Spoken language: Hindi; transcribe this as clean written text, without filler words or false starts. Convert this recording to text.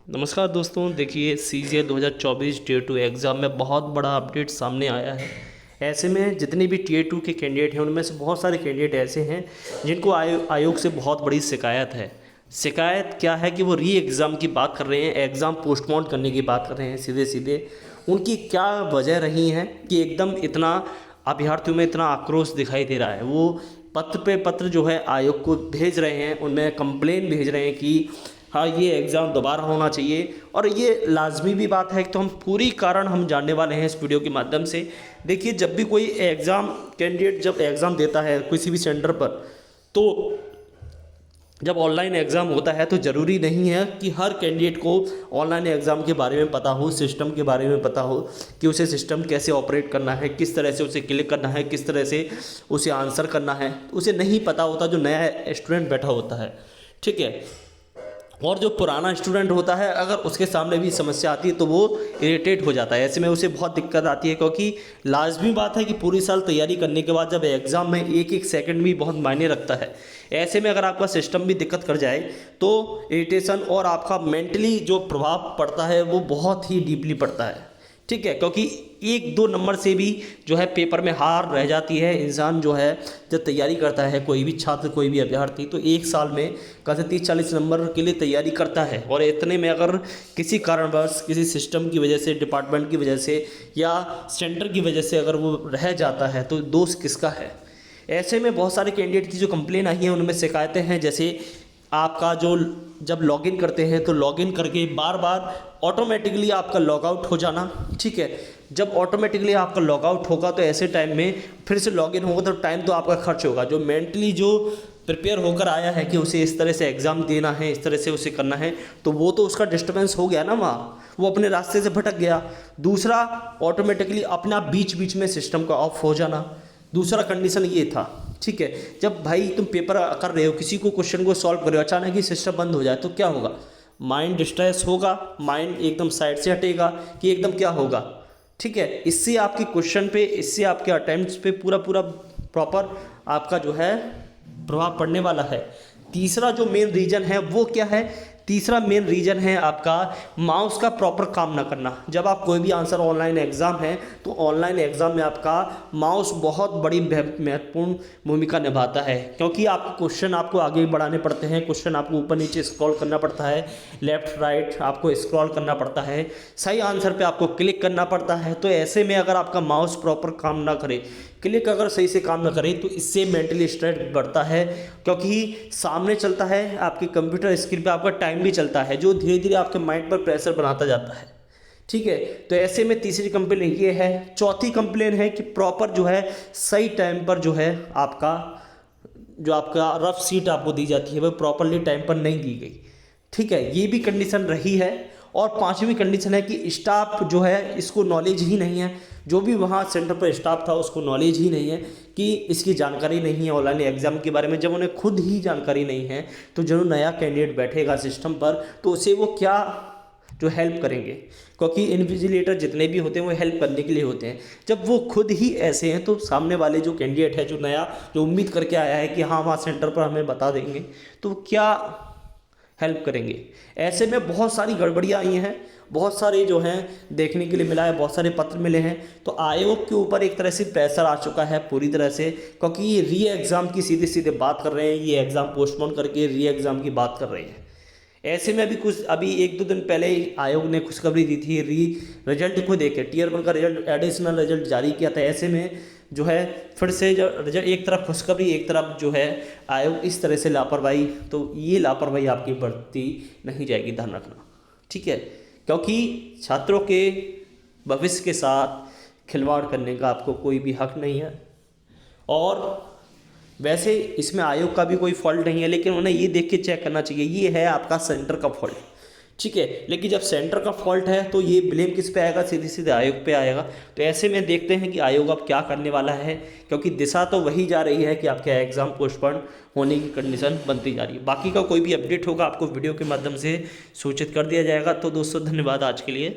नमस्कार दोस्तों, देखिए CGL 2024 टियर 2 एग्ज़ाम में बहुत बड़ा अपडेट सामने आया है। ऐसे में जितने भी टियर 2 के कैंडिडेट हैं उनमें से बहुत सारे कैंडिडेट ऐसे हैं जिनको आयोग से बहुत बड़ी शिकायत है। शिकायत क्या है कि वो री एग्ज़ाम की बात कर रहे हैं, एग्ज़ाम पोस्टपोन करने की बात कर रहे हैं सीधे सीधे। उनकी क्या वजह रही है कि एकदम इतना अभ्यर्थियों में इतना आक्रोश दिखाई दे रहा है। वो पत्र पे पत्र जो है आयोग को भेज रहे हैं, उनमें कंप्लेन भेज रहे हैं कि हाँ, ये एग्ज़ाम दोबारा होना चाहिए। और ये लाजमी भी बात है। तो हम पूरी कारण हम जानने वाले हैं इस वीडियो के माध्यम से। देखिए, जब भी कोई एग्ज़ाम कैंडिडेट जब एग्ज़ाम देता है किसी भी सेंटर पर, तो जब ऑनलाइन एग्ज़ाम होता है तो ज़रूरी नहीं है कि हर कैंडिडेट को ऑनलाइन एग्ज़ाम के बारे में पता हो, सिस्टम के बारे में पता हो कि उसे सिस्टम कैसे ऑपरेट करना है, किस तरह से उसे क्लिक करना है, किस तरह से उसे आंसर करना है। उसे नहीं पता होता जो नया स्टूडेंट बैठा होता है, ठीक है। और जो पुराना स्टूडेंट होता है, अगर उसके सामने भी समस्या आती है तो वो इरिटेट हो जाता है। ऐसे में उसे बहुत दिक्कत आती है, क्योंकि लाजमी बात है कि पूरी साल तैयारी करने के बाद जब एग्ज़ाम में एक एक सेकंड भी बहुत मायने रखता है। ऐसे में अगर आपका सिस्टम भी दिक्कत कर जाए तो इरिटेशन और आपका मेंटली जो प्रभाव पड़ता है वो बहुत ही डीपली पड़ता है, ठीक है। क्योंकि एक दो नंबर से भी जो है पेपर में हार रह जाती है। इंसान जो है जब तैयारी करता है, कोई भी छात्र, कोई भी अभ्यर्थी, तो एक साल में कहीं 30-40 नंबर के लिए तैयारी करता है। और इतने में अगर किसी कारणवश, किसी सिस्टम की वजह से, डिपार्टमेंट की वजह से या सेंटर की वजह से अगर वो रह जाता है तो दोष किसका है। ऐसे में बहुत सारे कैंडिडेट की जो कंप्लेन आई है उनमें शिकायतें हैं, जैसे आपका जो जब लॉगिन करते हैं तो लॉगिन करके बार बार ऑटोमेटिकली आपका लॉगआउट हो जाना, ठीक है। जब ऑटोमेटिकली आपका लॉगआउट होगा तो ऐसे टाइम में फिर से लॉगिन होगा तो टाइम तो आपका खर्च होगा। जो मेंटली जो प्रिपेयर होकर आया है कि उसे इस तरह से एग्ज़ाम देना है, इस तरह से उसे करना है, तो वो तो उसका डिस्टर्बेंस हो गया ना, वहाँ वो अपने रास्ते से भटक गया। दूसरा, ऑटोमेटिकली अपना बीच बीच में सिस्टम का ऑफ हो जाना। दूसरा कंडीशन ये था, ठीक है। जब भाई तुम पेपर कर रहे हो, किसी को क्वेश्चन को सॉल्व कर रहे हो, अचानक ही सिस्टम बंद हो जाए तो क्या होगा? माइंड डिस्ट्रेस होगा, माइंड एकदम साइड से हटेगा कि एकदम क्या होगा, ठीक है। इससे आपके क्वेश्चन पे, इससे आपके अटेम्प्ट्स पे पूरा पूरा प्रॉपर आपका जो है प्रभाव पड़ने वाला है। तीसरा जो मेन रीज़न है वो क्या है? तीसरा मेन रीज़न है आपका माउस का प्रॉपर काम ना करना। जब आप कोई भी आंसर, ऑनलाइन एग्ज़ाम है तो ऑनलाइन एग्ज़ाम में आपका माउस बहुत बड़ी महत्वपूर्ण भूमिका निभाता है, क्योंकि आपको क्वेश्चन आपको आगे बढ़ाने पड़ते हैं, क्वेश्चन आपको ऊपर नीचे स्क्रॉल करना पड़ता है, लेफ़्ट राइट आपको स्क्रॉल करना पड़ता है, सही आंसर पे आपको क्लिक करना पड़ता है। तो ऐसे में अगर आपका माउस प्रॉपर काम ना करे, क्लिक अगर सही से काम ना करे, तो इससे मेंटली स्ट्रेस बढ़ता है, क्योंकि सामने चलता है आपके कंप्यूटर स्क्रीन पे आपका टाइम भी चलता है, जो धीरे धीरे आपके माइंड पर प्रेशर बनाता जाता है, ठीक है। तो ऐसे में तीसरी कंप्लेन ये है। चौथी कंप्लेन है कि प्रॉपर जो है सही टाइम पर जो है आपका जो आपका रफ सीट आपको दी जाती है वो प्रॉपरली टाइम पर नहीं दी गई, ठीक है। ये भी कंडीशन रही है। और पांचवी कंडीशन है कि स्टाफ जो है इसको नॉलेज ही नहीं है, जो भी वहाँ सेंटर पर स्टाफ था उसको नॉलेज ही नहीं है कि इसकी जानकारी नहीं है ऑनलाइन एग्ज़ाम के बारे में। जब उन्हें खुद ही जानकारी नहीं है तो जो नया कैंडिडेट बैठेगा सिस्टम पर तो उसे वो क्या जो हेल्प करेंगे, क्योंकि इन्विजिलेटर जितने भी होते हैं वो हेल्प करने के लिए होते हैं। जब वो खुद ही ऐसे हैं तो सामने वाले जो कैंडिडेट है, जो नया, जो उम्मीद करके आया है कि हाँ वहाँ सेंटर पर हमें बता देंगे, तो क्या हेल्प करेंगे। ऐसे में बहुत सारी गड़बड़ियाँ आई हैं, बहुत सारे जो हैं देखने के लिए मिला है, बहुत सारे पत्र मिले हैं। तो आयोग के ऊपर एक तरह से प्रेशर आ चुका है पूरी तरह से, क्योंकि ये री एग्ज़ाम की सीधे सीधे बात कर रहे हैं, ये एग्ज़ाम पोस्टपोन करके री एग्ज़ाम की बात कर रहे हैं। ऐसे में अभी एक दो दिन पहले आयोग ने खुशखबरी दी थी, रिजल्ट को देकर टियर 1 का रिजल्ट, एडिशनल रिजल्ट जारी किया था। ऐसे में जो है फिर से जो रिजल्ट, एक तरफ खुशखबरी, एक तरफ जो है आयोग इस तरह से लापरवाही, तो ये लापरवाही आपकी बढ़ती नहीं जाएगी, ध्यान रखना, ठीक है। क्योंकि छात्रों के भविष्य के साथ खिलवाड़ करने का आपको कोई भी हक नहीं है। और वैसे इसमें आयोग का भी कोई फॉल्ट नहीं है, लेकिन उन्हें ये देख के चेक करना चाहिए, ये है आपका सेंटर का फॉल्ट, ठीक है। लेकिन जब सेंटर का फॉल्ट है तो ये ब्लेम किस पे आएगा? सीधे सीधे आयोग पे आएगा। तो ऐसे में देखते हैं कि आयोग अब क्या करने वाला है, क्योंकि दिशा तो वही जा रही है कि आपका एग्ज़ाम पोस्टपोन होने की कंडीशन बनती जा रही है। बाकी का कोई भी अपडेट होगा आपको वीडियो के माध्यम से सूचित कर दिया जाएगा। तो दोस्तों, धन्यवाद आज के लिए।